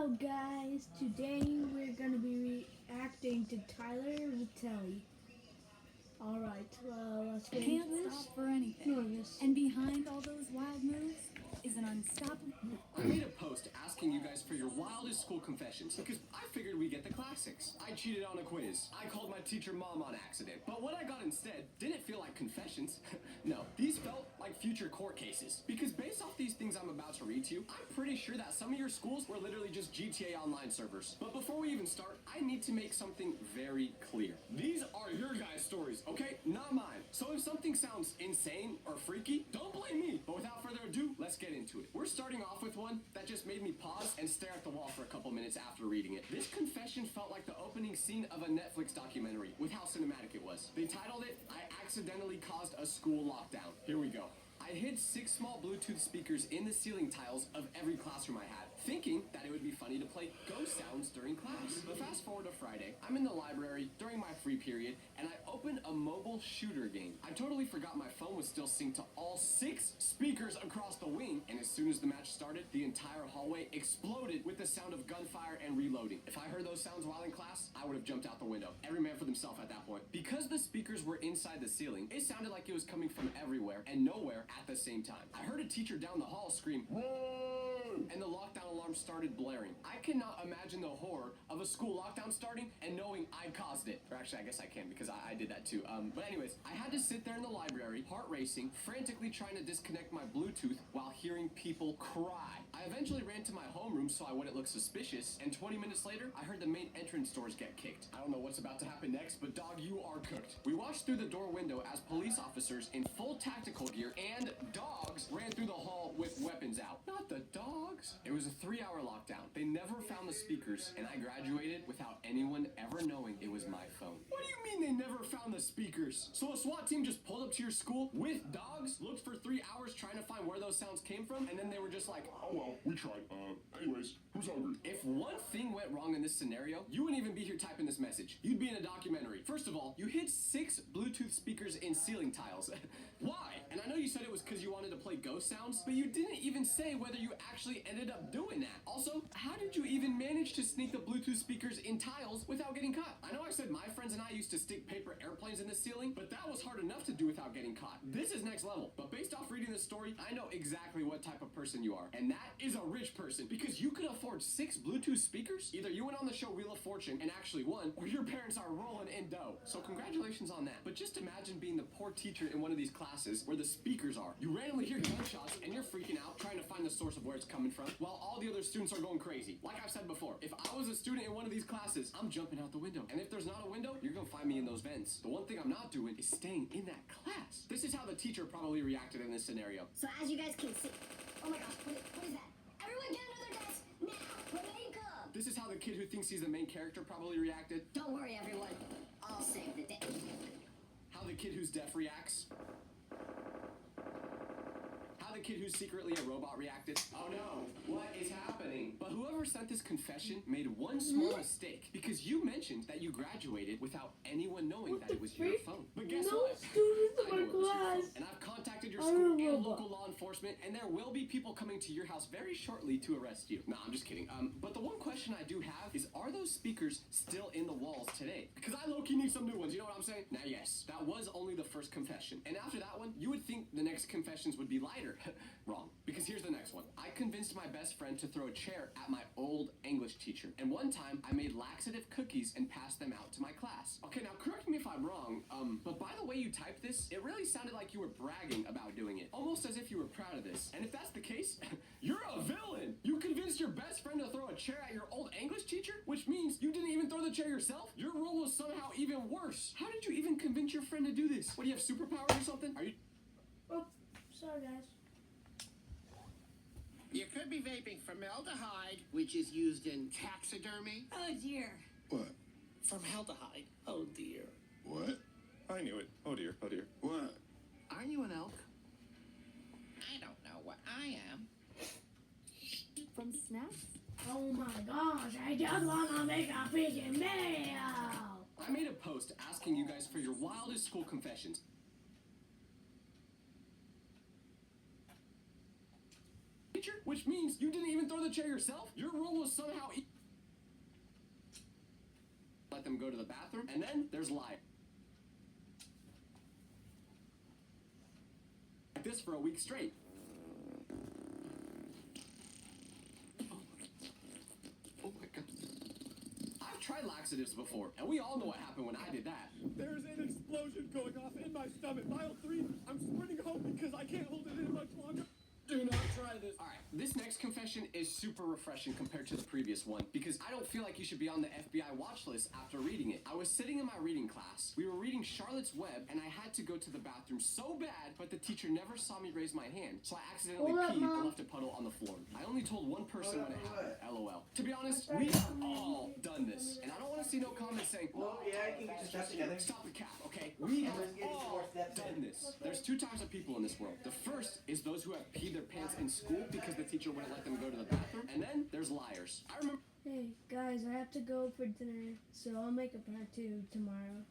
Hello guys, today we're going to be reacting to Tyler Vitelli. Alright, let's get into this. Can't stop for anything. Nervous. And behind all those wild moves is an unstoppable... I made a post asking you guys for your wildest school confessions because I figured we'd get the classics. I cheated on a quiz. I called my teacher mom on accident. But what I got instead didn't feel like confessions. No, these felt like future court cases. Because based off these things I'm about to read to you, I'm pretty sure that some of your schools were literally just GTA Online servers. But before we even start, I need to make something very clear. These are your guys' stories, okay? Not mine. So if something sounds insane or freaky, don't blame me. But without further ado, let's get into it. We're starting off with one that just made me pause and stare at the wall for a couple minutes after reading it. This confession felt like the opening scene of a Netflix documentary with how cinematic it was. They titled it, "I Accidentally Caused a School Lockdown." Here we go. I hid 6 small Bluetooth speakers in the ceiling tiles of every classroom I had, thinking that it would be funny to play ghost sounds during class. But fast forward to Friday, I'm in the library during my free period, and I open a mobile shooter game. I totally forgot my phone was still synced to all 6 speakers across the wing, and as soon as the match started, the entire hallway exploded with the sound of gunfire and reloading. If I heard those sounds while in class, I would have jumped out the window. Every man for themselves at that point. Because the speakers were inside the ceiling, it sounded like it was coming from everywhere and nowhere at the same time. I heard a teacher down the hall scream, "Run!" and the lockdown alarm started blaring. I cannot imagine the horror of a school lockdown starting and knowing I caused it. Or actually, I guess I can because I did that too. But anyways, I had to sit there in the library, heart racing, frantically trying to disconnect my Bluetooth while hearing people cry. I eventually ran to my homeroom so I wouldn't look suspicious, and 20 minutes later, I heard the main entrance doors get kicked. I don't know what's about to happen next, but dog, you are cooked. We watched through the door window as police officers in full tactical gear and dogs ran through the hall with weapons out. Not the dogs. It was a 3-hour lockdown. They never found the speakers, and I graduated without anyone ever knowing it was my phone. What do you mean they never found the speakers? So a SWAT team just pulled up to your school with dogs, looked for 3 hours trying to find where those sounds came from, and then they were just like, "Oh well, we tried. Anyways, who's hungry?" If one thing went wrong in this scenario, you wouldn't even be here typing this message. You'd be in a documentary. First of all, you hid 6 Bluetooth speakers in ceiling tiles. Why? And I know you said it was because you wanted to play ghost sounds, but you didn't even say whether you actually ended up doing that. Also, how did you even manage to sneak the Bluetooth speakers in tiles without getting caught? I know I said my friends and I used to stick paper airplanes in the ceiling, but that was hard enough to do without getting caught. This is next level. But based off reading this story, I know exactly what type of person you are. And that is a rich person, because you could afford 6 Bluetooth speakers. Either you went on the show Wheel of Fortune and actually won, or your parents are rolling in dough. So congratulations on that. But just imagine being the poor teacher in one of these classes where the speakers are. You randomly hear gunshots and you're freaking out, trying to find the source of where it's coming from, while all the other students are going crazy. Like I've said before, if I was a student in one of these classes, I'm jumping out the window. And if there's not a window, you're gonna find me in those vents. The one thing I'm not doing is staying in that class. This is how the teacher probably reacted in this scenario. So as you guys can see, oh my gosh, what is that? Everyone get another desk now, when they come. This is how the kid who thinks he's the main character probably reacted. Don't worry, everyone. I'll save the day. How the kid who's deaf reacts. How the kid who's secretly a robot reacted. Oh no, what is happening? But whoever sent this confession made one small mistake, because you mentioned that you graduated without anyone knowing that it was your phone. But guess No what? students in I know my it was your phone, class and I've contacted your are school a and robot. local law enforcement, and there will be people coming to your house very shortly to arrest you. No, I'm just kidding. But the one question I do have is, are those speakers still in the walls today? Because I low-key need some new ones, you know what I'm saying? Now yes, that was only the first confession. And after that one, you would think the next confessions would be lighter. Wrong. Because here's the next one. I convinced my best friend to throw a chair at my old English teacher. And one time, I made laxative cookies and passed them out to my class. Okay, now correct me if I'm wrong, but by the way you typed this, it really sounded like you were bragging about doing it. Almost as if you were proud of this. And if that's the case, you're a villain! You convinced your best friend to throw a chair at your old English teacher? Which means you didn't even throw the chair yourself? Your role was somehow even worse. How did you even convince your friend to do this? What, do you have superpowers or something? Are you... Oh, sorry guys. You could be vaping formaldehyde, which is used in taxidermy. Oh dear. What? Formaldehyde. Oh dear. What? I knew it. Oh dear, oh dear. What? Aren't you an elk? I don't know what I am. From snacks? Oh my gosh, I just wanna make a freaking meal! I made a post asking you guys for your wildest school confessions. Teacher, which means you didn't even throw the chair yourself. Your rule was somehow let them go to the bathroom, and then there's liar. Like this for a week straight. Oh my god. I've tried laxatives before, and we all know what happened when I did that. There's an explosion going off in my stomach. Mile 3, I'm sprinting home because I can't hold it in much longer. Do not try this. Alright, this next confession is super refreshing compared to the previous one because I don't feel like you should be on the FBI watch list after reading it. I was sitting in my reading class. We were reading Charlotte's Web, and I had to go to the bathroom so bad, but the teacher never saw me raise my hand, so I accidentally Hold up, peed Mom. and left a puddle on the floor. I only told one person when it happened. LOL. To be honest, we have all done this, and I don't want to see no comments saying, Well, yeah, I think we just step together. stop the cap, okay? We have Let's get all 4 steps done in. this. There's 2 types of people in this world. The first is those who have peed their pants in school because the teacher wouldn't let them go to the bathroom. And then there's liars. I remember Hey guys, I have to go for dinner, so I'll make a part 2 tomorrow.